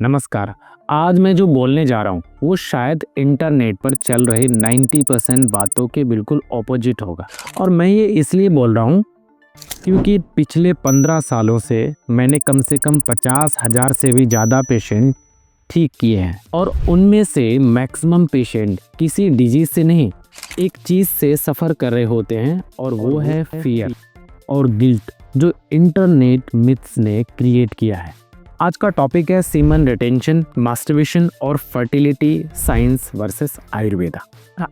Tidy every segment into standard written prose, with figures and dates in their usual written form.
नमस्कार। आज मैं जो बोलने जा रहा हूँ वो शायद इंटरनेट पर चल रही 90% बातों के बिल्कुल ऑपोजिट होगा। और मैं ये इसलिए बोल रहा हूँ क्योंकि पिछले 15 सालों से मैंने कम से कम 50,000 से भी ज़्यादा पेशेंट ठीक किए हैं और उनमें से मैक्सिमम पेशेंट किसी डिजीज से नहीं, एक चीज़ से सफ़र कर रहे होते हैं और वो है फियर और गिल्ट जो इंटरनेट मिथ्स ने क्रिएट किया है। आज का टॉपिक है सीमन रिटेंशन, मास्टरबेशन और फर्टिलिटी साइंस वर्सेस आयुर्वेदा।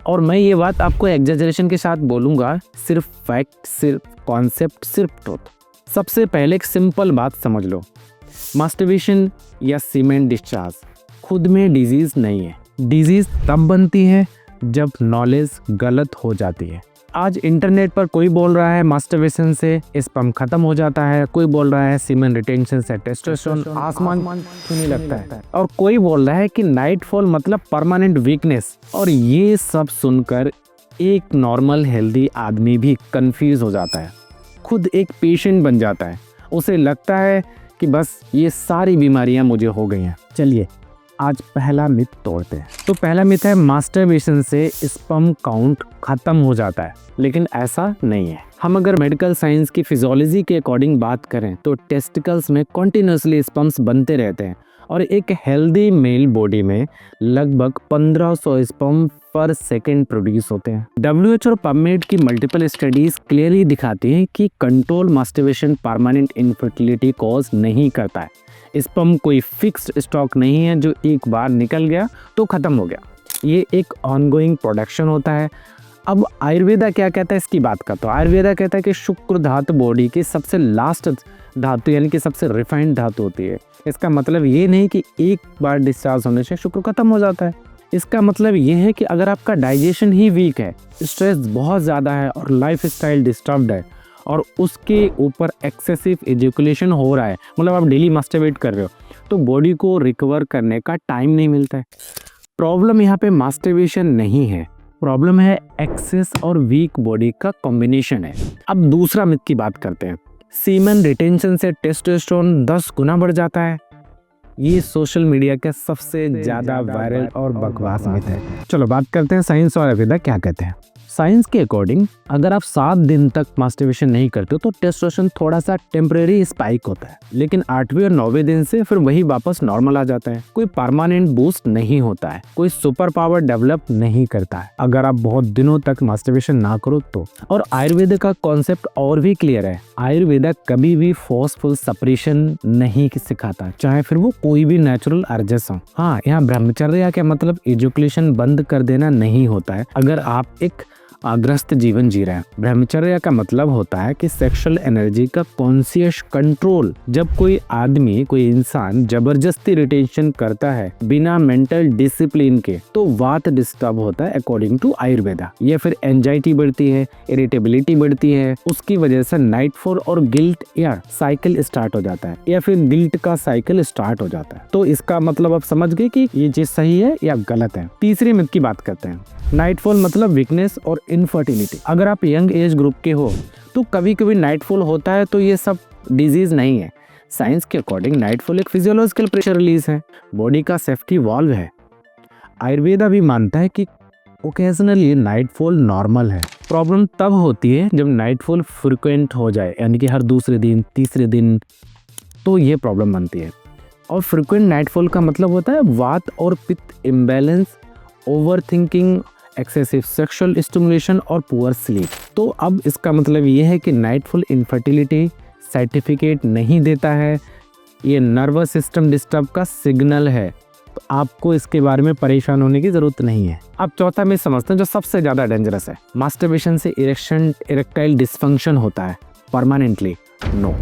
और मैं ये बात आपको एग्जैजरेशन के साथ बोलूँगा, सिर्फ फैक्ट, सिर्फ कॉन्सेप्ट, सिर्फ ट्रुथ। सबसे पहले एक सिंपल बात समझ लो, मास्टरबेशन या सीमेन डिस्चार्ज खुद में डिजीज़ नहीं है। डिजीज़ तब बनती है जब नॉलेज गलत हो जाती है। आज इंटरनेट पर कोई बोल रहा है मास्टरबेशन से स्पर्म खत्म हो जाता है, कोई बोल रहा है सीमेन रिटेंशन से टेस्टोस्टेरोन आसमान छूने लगता है, और कोई बोल रहा है कि नाइटफॉल मतलब परमानेंट वीकनेस। और ये सब सुनकर एक नॉर्मल हेल्दी आदमी भी कंफ्यूज हो जाता है, खुद एक पेशेंट बन जाता है। उसे लगता है कि बस ये सारी बीमारियां मुझे हो गई हैं। चलिए आज पहला मिथ तोड़ते हैं। तो पहला मिथ है मास्टरबेशन से स्पर्म काउंट खत्म हो जाता है, लेकिन ऐसा नहीं है। हम अगर मेडिकल साइंस की फिजियोलॉजी के अकॉर्डिंग बात करें तो टेस्टिकल्स में कॉन्टिन्यूसली स्पर्म्स बनते रहते हैं और एक हेल्दी मेल बॉडी में लगभग 1500 स्पर्म पर सेकेंड प्रोड्यूस होते हैं। WHO और पबमेड की मल्टीपल स्टडीज क्लियरली दिखाती हैं कि control masturbation permanent infertility cause नहीं करता है। स्पर्म कोई फिक्स्ड स्टॉक नहीं है जो एक बार निकल गया तो खत्म हो गया। ये एक ऑनगोइंग प्रोडक्शन होता है। अब आयुर्वेदा क्या कहता है इसकी बात करता हूँ। आयुर्वेदा कहता है कि शुक्र धातु बॉडी की सबसे लास्ट धातु यानी कि सबसे रिफाइंड धातु होती है। इसका मतलब ये नहीं कि एक बार डिस्चार्ज होने से शुक्र खत्म हो जाता है। इसका मतलब ये है कि अगर आपका डाइजेशन ही वीक है, स्ट्रेस बहुत ज़्यादा है और लाइफ स्टाइल डिस्टर्ब्ड है और उसके ऊपर एक्सेसिव एजुकेशन हो रहा है, मतलब आप डेली मास्टरबेट कर रहे हो, तो बॉडी को रिकवर करने का टाइम नहीं मिलता है। प्रॉब्लम यहाँ पे मास्टरबेशन नहीं है, प्रॉब्लम है एक्सेस और वीक बॉडी का कॉम्बिनेशन है। अब दूसरा मिथ की बात करते हैं। सीमेन रिटेंशन से टेस्टोस्टेरोन 10 गुना बढ़ जाता है। ये सोशल मीडिया का सबसे ज़्यादा वायरल और बकवास मिथ है। चलो बात करते हैं साइंस और आयुर्वेदा क्या कहते हैं। साइंस के अकॉर्डिंग अगर आप 7 दिन तक मास्टरबेशन नहीं करते हो तो टेस्टोस्टेरोन थोड़ा सा टेम्परेरी स्पाइक होता है, लेकिन 8वें और 9वें दिन से फिर वही वापस नॉर्मल आ जाता है। कोई परमानेंट बूस्ट नहीं होता है, कोई सुपर पावर डेवलप नहीं करता है अगर आप बहुत दिनों तक मास्टरबेशन ना करो तो। और आयुर्वेदा का कॉन्सेप्ट और भी क्लियर है। आयुर्वेदा कभी भी फोर्सफुल सपरेशन नहीं सिखाता, चाहे फिर वो कोई भी नेचुरल अर्जस हो। हाँ, यहाँ ब्रह्मचर्य का मतलब एजुकेशन बंद कर देना नहीं होता है अगर आप एक ग्रस्त जीवन जी रहे हैं। ब्रह्मचर्य का मतलब होता है कि सेक्सुअल एनर्जी का कॉन्शियस कंट्रोल। जब कोई आदमी, कोई इंसान जबरदस्ती रिटेंशन करता है बिना मेंटल डिसिप्लिन के, तो वात डिस्टर्ब होता है अकॉर्डिंग टू आयुर्वेदा। या फिर एंजाइटी बढ़ती है, इरिटेबिलिटी बढ़ती है, उसकी वजह से नाइटफॉल और गिल्ट या साइकिल स्टार्ट हो जाता है, या फिर गिल्ट का साइकिल स्टार्ट हो जाता है। तो इसका मतलब आप समझ गए कि ये चीज सही है या गलत है। तीसरी मिथ की बात करते हैं। नाइटफॉल मतलब वीकनेस और इनफर्टिलिटी। अगर आप यंग एज ग्रुप के हो तो कभी कभी नाइटफॉल होता है, तो ये सब डिजीज नहीं है। साइंस के अकॉर्डिंग नाइटफॉल एक फिजियोलॉजिकल प्रेशर रिलीज है, बॉडी का सेफ्टी वॉल्व है। आयुर्वेदा भी मानता है कि ओकेजनली नाइटफॉल नॉर्मल है। प्रॉब्लम तब होती है जब नाइटफॉल फ्रिक्वेंट हो जाए, यानी कि हर दूसरे दिन, तीसरे दिन, तो ये प्रॉब्लम बनती है। और फ्रिक्वेंट नाइटफॉल का मतलब होता है वात और पित्त imbalance, over thinking, excessive sexual stimulation और पुअर स्लीप। तो अब इसका मतलब ये है कि नाइटफॉल इनफर्टिलिटी सर्टिफिकेट नहीं देता है, ये नर्वस सिस्टम डिस्टर्ब का सिग्नल है। तो आपको इसके बारे में परेशान होने की जरूरत नहीं है। अब चौथा में समझते हैं जो सबसे ज्यादा डेंजरस है। मास्टरबेशन से इरेक्टाइल डिसफंक्शन होता है परमानेंटली? नो।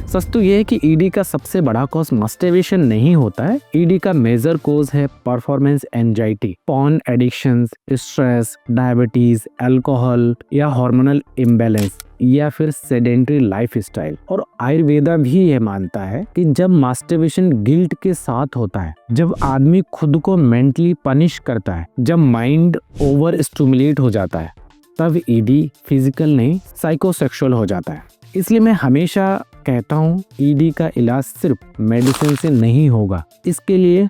सच तो ये है कि ईडी का सबसे बड़ा कॉज मास्टरबेशन नहीं होता है। ईडी का मेजर कॉज है performance anxiety, porn addictions, stress, diabetes, alcohol या हार्मोनल इम्बैलेंस, या फिर सेडेंटरी लाइफस्टाइल। और आयुर्वेदा भी ये मानता है कि जब मास्टरबेशन गिल्ट के साथ होता है, जब आदमी खुद को मेंटली पनिश करता है, जब माइंड ओवर स्टिमुलेट हो जाता है, तब ईडी फिजिकल नहीं साइकोसेक्सुअल हो जाता है। इसलिए मैं हमेशा कहता हूँ ईडी का इलाज सिर्फ मेडिसिन से नहीं होगा, इसके लिए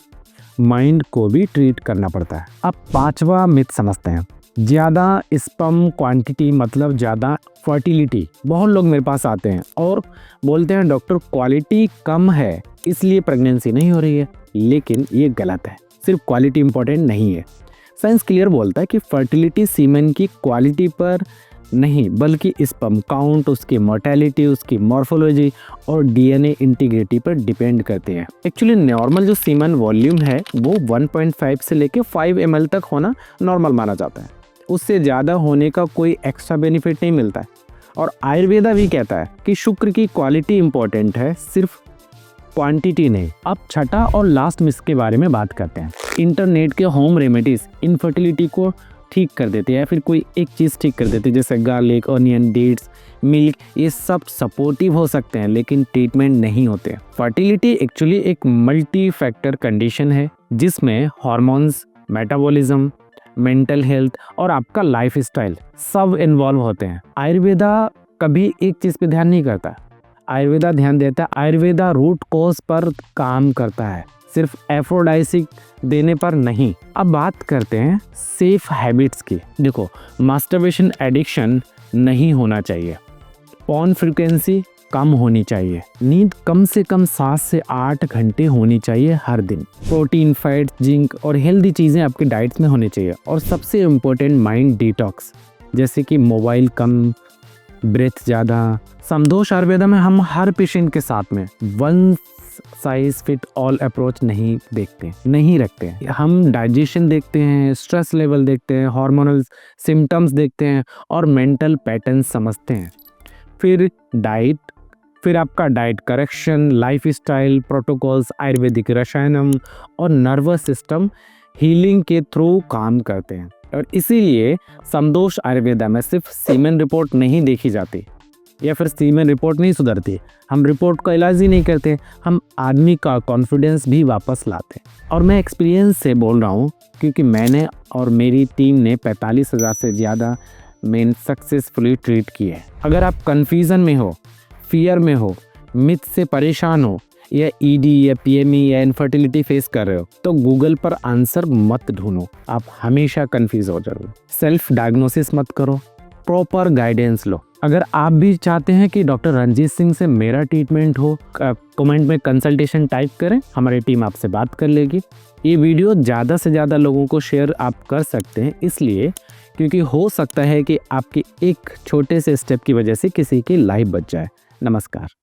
माइंड को भी ट्रीट करना पड़ता है। अब 5वां मिथ समझते हैं, ज़्यादा स्पर्म क्वांटिटी मतलब ज़्यादा फर्टिलिटी। बहुत लोग मेरे पास आते हैं और बोलते हैं डॉक्टर क्वालिटी कम है इसलिए प्रेगनेंसी नहीं हो रही है, लेकिन ये गलत है। सिर्फ क्वालिटी इंपॉर्टेंट नहीं है। साइंस क्लियर बोलता है कि फर्टिलिटी सीमेन की क्वालिटी पर नहीं बल्कि स्पर्म काउंट, उसकी मोर्टेलिटी, उसकी मॉर्फोलॉजी और डीएनए इंटीग्रिटी पर डिपेंड करते हैं। एक्चुअली नॉर्मल जो सीमन वॉल्यूम है वो 1.5 से लेके 5 ml तक होना नॉर्मल माना जाता है। उससे ज़्यादा होने का कोई एक्स्ट्रा बेनिफिट नहीं मिलता है। और आयुर्वेदा भी कहता है कि शुक्र की क्वालिटी इंपॉर्टेंट है, सिर्फ क्वांटिटी नहीं। अब छठा और लास्ट मिस के बारे में बात करते हैं। इंटरनेट के होम रेमेडीज इनफर्टिलिटी को ठीक कर देते हैं या फिर कोई एक चीज़ ठीक कर देते हैं, जैसे गार्लिक, ऑनियन, डेट्स, मिल्क, ये सब सपोर्टिव हो सकते हैं लेकिन ट्रीटमेंट नहीं होते। फर्टिलिटी एक्चुअली एक मल्टी फैक्टर कंडीशन है जिसमें हार्मोन्स, मेटाबॉलिज्म, मेंटल हेल्थ और आपका लाइफ स्टाइल सब इन्वॉल्व होते हैं। आयुर्वेदा कभी एक चीज़ पे ध्यान नहीं करता, आयुर्वेदा ध्यान देता है, आयुर्वेदा रूट कॉज पर काम करता है, सिर्फ एफ्रोडाइसिक देने पर नहीं। अब बात करते हैं सेफ हैबिट्स की। देखो, मास्टरबेशन एडिक्शन नहीं होना चाहिए, पॉर्न फ्रीक्वेंसी कम होनी चाहिए, नींद कम से कम 7 से 8 घंटे होनी चाहिए हर दिन, प्रोटीन, फैट, जिंक और हेल्दी चीज़ें आपकी डाइट में होनी चाहिए, और सबसे इम्पोर्टेंट माइंड डिटॉक्स, जैसे कि मोबाइल कम, ब्रेथ ज़्यादा। समदोष आयुर्वेदा में हम हर पेशेंट के साथ में one size fit all approach नहीं रखते हैं। हम डाइजेशन देखते हैं, स्ट्रेस लेवल देखते हैं, हार्मोनल सिम्टम्स देखते हैं और मेंटल पैटर्न समझते हैं। फिर आपका diet correction, lifestyle protocols, आयुर्वेदिक रसायनम और नर्वस सिस्टम हीलिंग के थ्रू काम करते हैं। और इसीलिए समदोष आयुर्वेदा में सिर्फ सीमेन रिपोर्ट नहीं देखी जाती या फिर सीमेन रिपोर्ट नहीं सुधरती, हम रिपोर्ट का इलाज ही नहीं करते, हम आदमी का कॉन्फिडेंस भी वापस लाते। और मैं एक्सपीरियंस से बोल रहा हूँ क्योंकि मैंने और मेरी टीम ने 45,000 से ज़्यादा मेन सक्सेसफुली ट्रीट किए। अगर आप कन्फ्यूज़न में हो, फियर में हो, मिथ से परेशान हो, या ईडी या पीएमई या इनफर्टिलिटी फेस कर रहे हो, तो गूगल पर आंसर मत ढूंढो, आप हमेशा कंफ्यूज हो जाओगे। सेल्फ डायग्नोसिस मत करो, प्रॉपर गाइडेंस लो। अगर आप भी चाहते हैं कि डॉक्टर रंजीत सिंह से मेरा ट्रीटमेंट हो, कमेंट में कंसल्टेशन टाइप करें, हमारी टीम आपसे बात कर लेगी। ये वीडियो ज़्यादा से ज़्यादा लोगों को शेयर आप कर सकते हैं, इसलिए क्योंकि हो सकता है कि आपके एक छोटे से स्टेप की वजह से किसी की लाइफ बच जाए। नमस्कार।